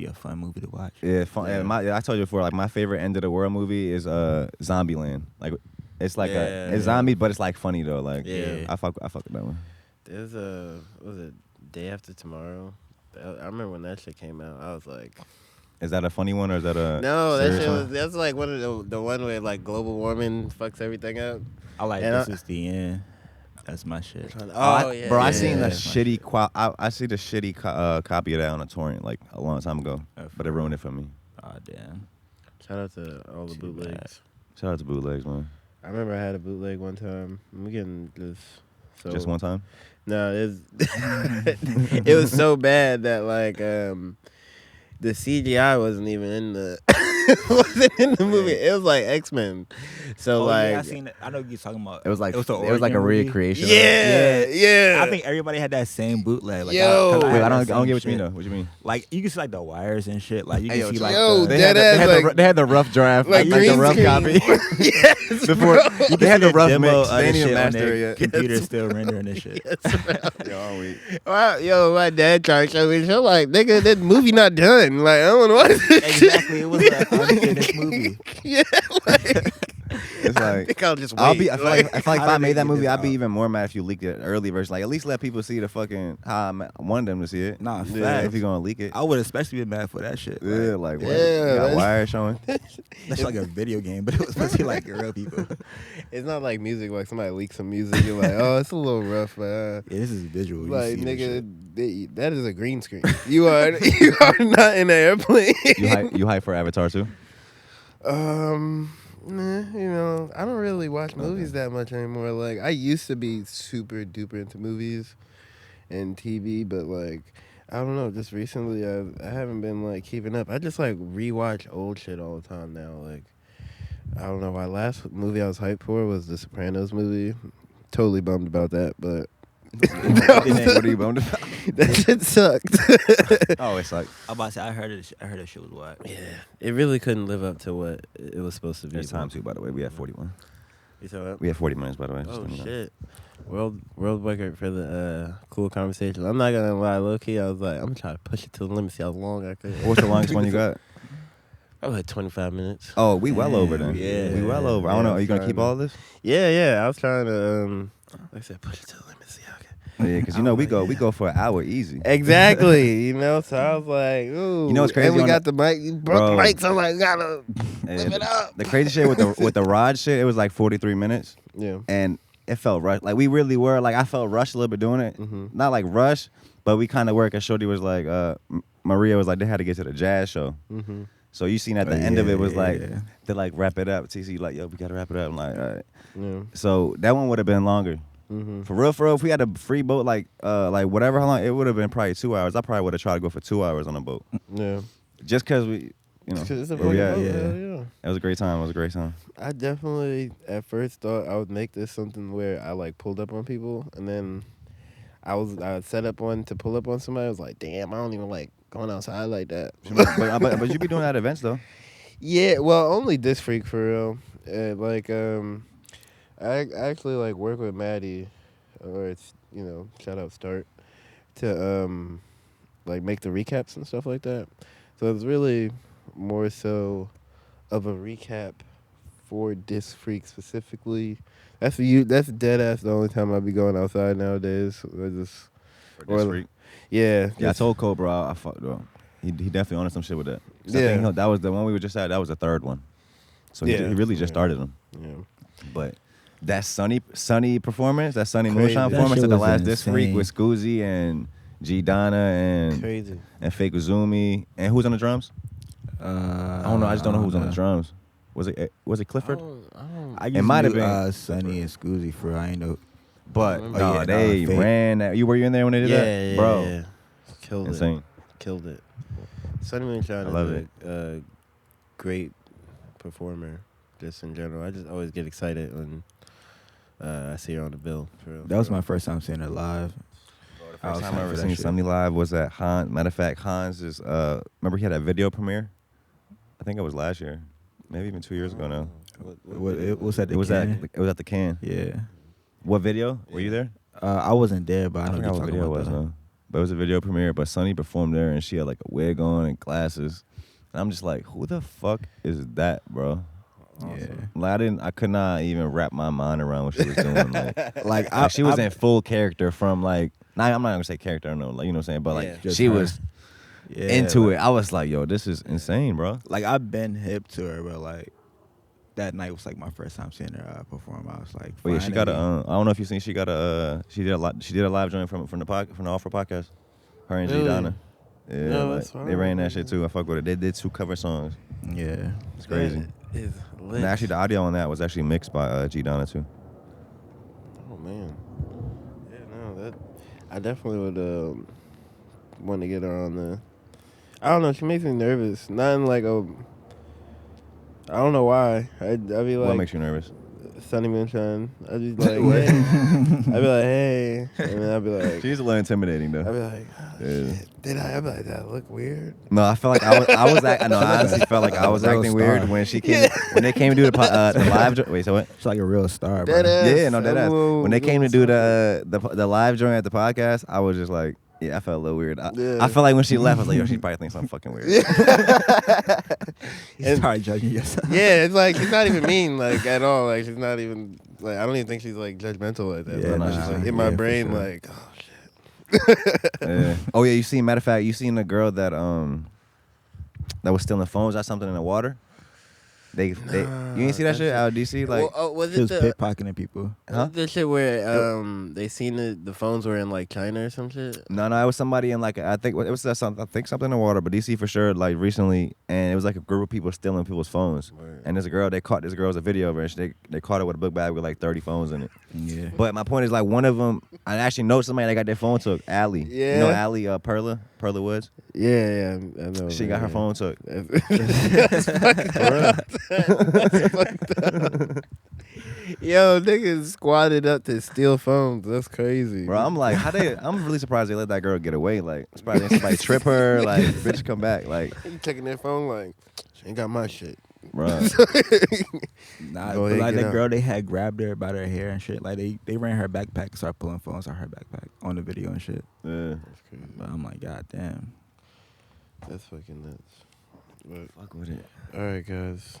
a fun movie to watch. Yeah, fun. Yeah. I told you before, like my favorite end of the world movie is Zombieland. Like it's like it's zombie, but it's like funny though. Like I fuck with that one. There's was it Day After Tomorrow? I remember when that shit came out. I was like. Is that a funny one or is that a that's like one of the one where like global warming fucks everything up. I like This Is the End. That's my shit. Bro, I seen the shitty. I see the shitty copy of that on a torrent like a long time ago, but it ruined it for me. Oh damn! Shout out to all the bootlegs. Shout out to bootlegs, man. I remember I had a bootleg one time. We getting just one time. No, it was so bad that like the CGI wasn't even in the movie. It was like X-Men. So like, I seen it. I know what you're talking about. It was like the a origin movie. recreation. yeah. I think everybody had that same bootleg. Like, Yo. Wait, I don't had that get what same you mean shit. though. What you mean? Like you can see like the wires and shit. Like you can Hey, see like yo, the, They had the rough draft, like the green rough screen. copy. Yes, Before bro. they had the rough demo mix. of They the ain't even shit on master their it yet. computer still rendering this shit. Yo, I'm weak. Wow, yo, my dad tried to show me. So like, nigga, that movie not done. Like, I don't want to watch this. Exactly, it was an unfinished movie. Yeah, like, It's I like think I'll just wait. I feel like if how I did made they that get movie, this I'd be out? even more mad if you leaked it early version. Like at least let people see the fucking how I wanted them to see it. Nah, If facts. you're gonna leak it, I would especially be mad for that shit. yeah, Like, like what? Yeah, You got that's- wires showing. that's like a video game, but it was supposed to be like real people. It's not like music. Like somebody leaks some music. You're like, oh, it's a little rough, but Yeah, this is visual. You like see this shit. nigga, that is a green screen. You are not in an airplane. You hype for Avatar too? Nah, you know, I don't really watch movies that much anymore. Like, I used to be super duper into movies and TV, but like, I don't know. Just recently, I haven't been like keeping up. I just like rewatch old shit all the time now. Like, I don't know. My last movie I was hyped for was the Sopranos movie. Totally bummed about that, but What are you bummed about? that shit sucked. Oh, it's like I'm about to say I heard that shit was whack. Yeah, it really couldn't live up to what it was supposed to be. there's time too. By the way, we have 41. You saw that? We have 40 minutes. By the way. Just Oh let me know. shit! World record for the cool conversation. I'm not gonna lie, low key. I was like, I'm gonna try to push it to the limit. See how long I could. What's the longest one you got? Probably like 25 minutes. Oh, we well over then. Yeah. we well over. I don't Yeah, know. Are you gonna trying keep to- all of this? Yeah. I was trying to, like I said, push it to the limit. See how I can. Yeah, because you know we go for an hour easy. Exactly. You know, so I was like, ooh. You know what's crazy And we on got the mic. You broke Bro. the mic, so I'm like, gotta And live it up. the crazy shit with the Rod shit, it was like 43 minutes, Yeah. and it felt rushed. Like we really were. Like I felt rushed a little bit doing it. Mhm. Not like rushed, but we kind of work. And Shorty was like, Maria was like, they had to get to the jazz show. Mm-hmm. So you seen at the Oh, end of yeah, it was like yeah. to like wrap it up. TC like, yo, we gotta wrap it up. I'm like, all right. Yeah. So that one would have been longer. Mm-hmm. For real, if we had a free boat, like whatever, how long, it would have been probably 2 hours. I probably would have tried to go for 2 hours on a boat. Yeah. Just because we, you know, 'Cause it's a where we fucking at. boat, Yeah. hell yeah. It was a great time. It was a great time. I definitely at first thought I would make this something where I like pulled up on people, and then I would set up one to pull up on somebody. I was like, damn, I don't even like going outside like that. but you be doing that at events though. Yeah, well, only this freak for real. I actually like work with Maddie, or it's shout out Start to like make the recaps and stuff like that. So it's really more so of a recap for Disc Freak specifically. That's dead ass the only time I be going outside nowadays. I just For this freak. yeah. Yeah, I just- told Cobra I fucked up. He definitely wanted some shit with that. 'Cause I Yeah. think that was the one we were just at. That was the third one. So he really just started them. Yeah. But that Sunny performance, that Sunny Crazy. Moonshine That performance shit at the was last Disc Freak insane. with Scoozy and G Donna and Crazy. Fake Uzumi. And who's on the drums? I don't know. I just don't know who's on the drums. Was it Clifford? I It might have knew, been. Sunny and Scoozy for I ain't know. But Oh, no, yeah, they Fake. ran that. Were you in there when they did that? Bro, Yeah. Killed insane. it. Killed it. Sunny Moonshine I love is a great performer, just in general. I just always get excited when I see her on the bill. For real, That was my first time seeing her live. I First was time I hyped ever for that seen shit. Sunny live was at Hans. Matter of fact, Hans is remember he had a video premiere? I think it was last year. Maybe even 2 years ago now. It was at the It was Can? at the Can. Yeah. What video? Were you there? I wasn't there, but I know forgot what what you're video talking it was, about. though. But it was a video premiere. But Sunny performed there, and she had like a wig on and glasses. And I'm just like, who the fuck is that, bro? Yeah. Like, I could not even wrap my mind around what she was doing. Like, Like she was in full character from like. Nah, I'm not gonna say character, no, like you know what I'm saying, but like Yeah. Just she her. was Yeah, into like, it. I was like, yo, this is insane, bro. Like I've been hip to her, but like that night was like my first time seeing her perform. I was like, But yeah, she got a. finally. I don't know if you seen. She got a. She did a live joint from the Offer podcast. Her and G Really? Donna. Yeah, No, like, that's fine. they ran that shit too. I fuck with it. They did 2 cover songs. Yeah. It's crazy. That is lit. And actually, the audio on that was actually mixed by G Donna too. Oh man. Yeah, no, that I definitely would want to get her on the. I don't know. She makes me nervous. Not in like a. I don't know why. I'd be like. What makes you nervous? Sunny Moonshine. I'd be like, hey. I'd be like, hey. And then I'd be like. She's a little intimidating though. I'd be like, oh, shit. Did I? I'd be like, that look weird? No, I felt like I honestly felt like I was acting weird when she came when they came to do the live. Wait, so what? She's like a real star, bro. Yeah, no, deadass. When they came to do the live joint at the podcast, I was just like, yeah, I felt a little weird. I felt like when she left, I was like, yo, she probably thinks I'm fucking weird. You start judging yourself. Yeah, it's like she's not even mean like at all. Like she's not even like I don't even think she's like judgmental like that. Yeah, But she's like in my brain sure. like oh shit. Yeah. Oh yeah, matter of fact, you seen the girl that was stealing phones or something in the water? You ain't see that shit out of DC? Like, was She it was the pickpocketing people. was the shit where they seen the phones were in like China or some shit? no, it was somebody in like I think it was something in the water, but DC for sure like recently, and it was like a group of people stealing people's phones. Word. And they caught this girl's a video of her, and they caught her with a book bag with like 30 phones in it. Yeah. But my point is like one of them, I actually know somebody that got their phone took. Allie, Yeah. you know Allie Perla Woods. Yeah, I know. She got her phone took. That's fucked up. Yo, niggas squatted up to steal phones. That's crazy. Bro, I'm like, I'm really surprised they let that girl get away. Like, surprised somebody trip her. Like, bitch, come back. Like, You checking their phone like, she ain't got my shit. bro. Nah, Go but ahead, like get the out. girl, they had grabbed her by her hair and shit. Like they ran her backpack and started pulling phones out her backpack on the video and shit. Yeah. That's crazy. But I'm like, god damn. That's fucking nuts. But, Fuck with it. all right, guys.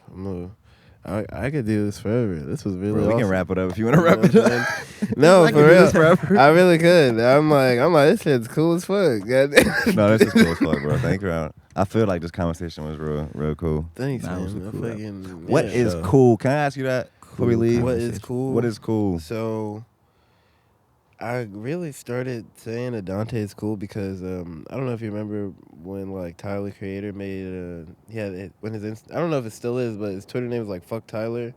I could do this forever. This was really Bro, we awesome. can wrap it up if you want to wrap it up. No, I for can do this real. forever. I really could. I'm like, this shit's cool as fuck. Goddamn. No, this is cool as fuck, bro. Thank you. I feel like this conversation was real cool. Thanks, Nah, it was man. a cool Fucking, What yeah. is cool? Can I ask you that before we Cool leave? What is cool? What is cool? So, I really started saying that Dante is cool because I don't know if you remember when like Tyler the Creator made when his I don't know if it still is, but his Twitter name was like Fuck Tyler.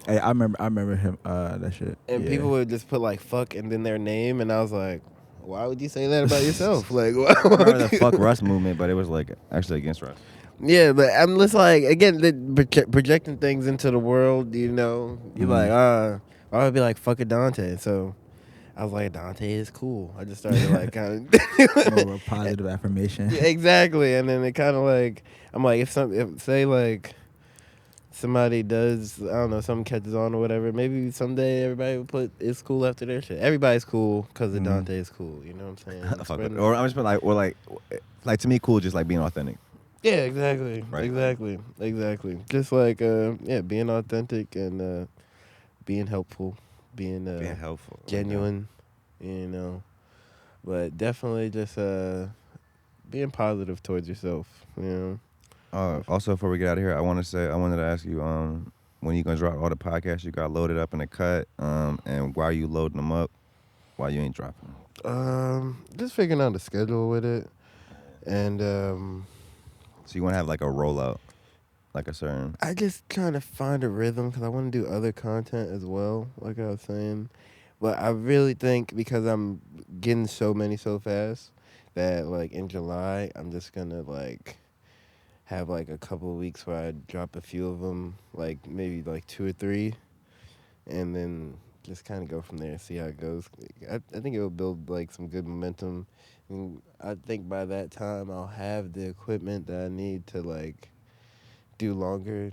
Hey, I remember him. That shit. And yeah. people would just put like fuck and then their name, and I was like, why would you say that about yourself? Like, why I remember would the you- fuck Russ movement, but it was like actually against Russ. Yeah, but I'm just like again projecting things into the world. You know, you're like, I would be like fuck a Dante. So I was like, Dante is cool. I just started like kind of More of a positive affirmation. Yeah, exactly, and then it kind of like I'm like if say like somebody does I don't know something catches on or whatever, maybe someday everybody will put it's cool after their shit. Everybody's cool because of Dante is cool. You know what I'm saying? Fuck with it. Or I'm just like to me cool just like being authentic. Yeah, exactly, Right. exactly. Just like being authentic and being helpful, being Being helpful. genuine, you know. But definitely just being positive towards yourself, you know. Also, before we get out of here, I wanted to ask you, when you gonna drop all the podcasts you got loaded up in the cut, and why are you loading them up? Why you ain't dropping them? Just figuring out the schedule with it, and So you want to have like a rollout, like a certain. I just trying to find a rhythm because I want to do other content as well, like I was saying. But I really think because I'm getting so many so fast that like in July I'm just gonna like have like a couple of weeks where I drop a few of them, like maybe like 2 or 3, and then just kind of go from there and see how it goes. I think it will build like some good momentum. And I think by that time I'll have the equipment that I need to like do longer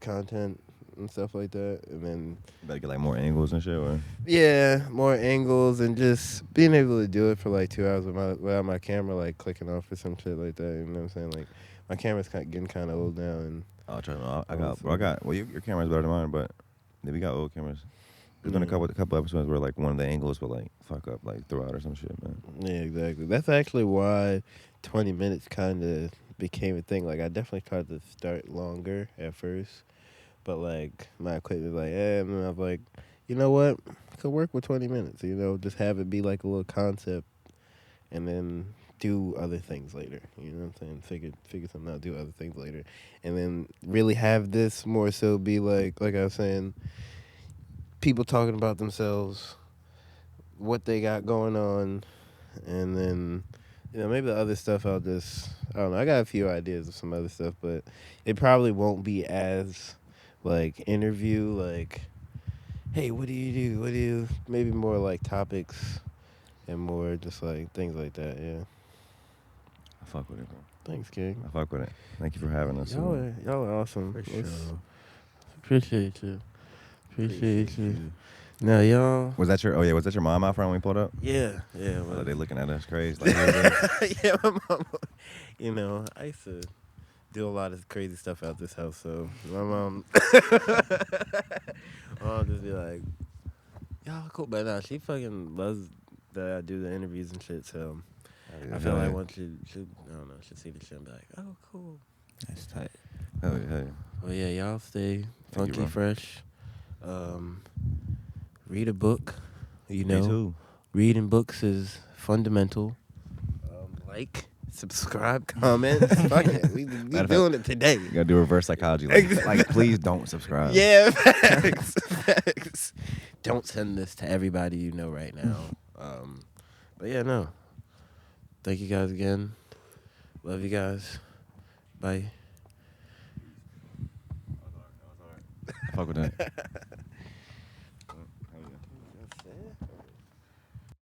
content and stuff like that, and then You better get like more angles and shit, or. yeah, more angles and just being able to do it for like 2 hours without my camera like clicking off or some shit like that. You know what I'm saying? Like my camera's getting kind of old now, and Oh, well, your camera's better than mine, but yeah, we got old cameras. There's been a couple episodes where like one of the angles will like fuck up like throughout or some shit, man. yeah, exactly. That's actually why 20 minutes kind of became a thing. Like I definitely tried to start longer at first, but like my equipment was like, and then I was like, you know what? I could work with 20 minutes. You know, just have it be like a little concept, and then do other things later. You know what I'm saying? Figure something out, do other things later, and then really have this more so be like I was saying, people talking about themselves, what they got going on, and then maybe the other stuff I don't know. I got a few ideas of some other stuff, but it probably won't be as like interview, like, hey, what do you do? Maybe more like topics and more just like things like that. Yeah. I fuck with it, bro. Thanks, King. I fuck with it. Thank you for having us. Y'all are awesome. For sure. Appreciate you. Appreciate you. Now, y'all. Was that your mom out front when we pulled up? Yeah. Oh, they looking at us crazy. Like, yeah, my mom. I used to do a lot of crazy stuff out this house, so my mom just be like, y'all cool. But nah, she fucking loves that I do the interviews and shit, so I feel like once she she'll see the shit and be like, oh, cool. That's tight. hell yeah. Well, yeah, y'all stay Thank you, funky, bro. fresh. Read a book. Me too. Reading books is fundamental. Like, subscribe, comment. Fuck it. We doing it today. You gotta do reverse psychology. Like, please don't subscribe. Yeah, facts. Don't send this to everybody you know right now. But yeah, no. Thank you guys again. Love you guys. Bye. Fuck with that.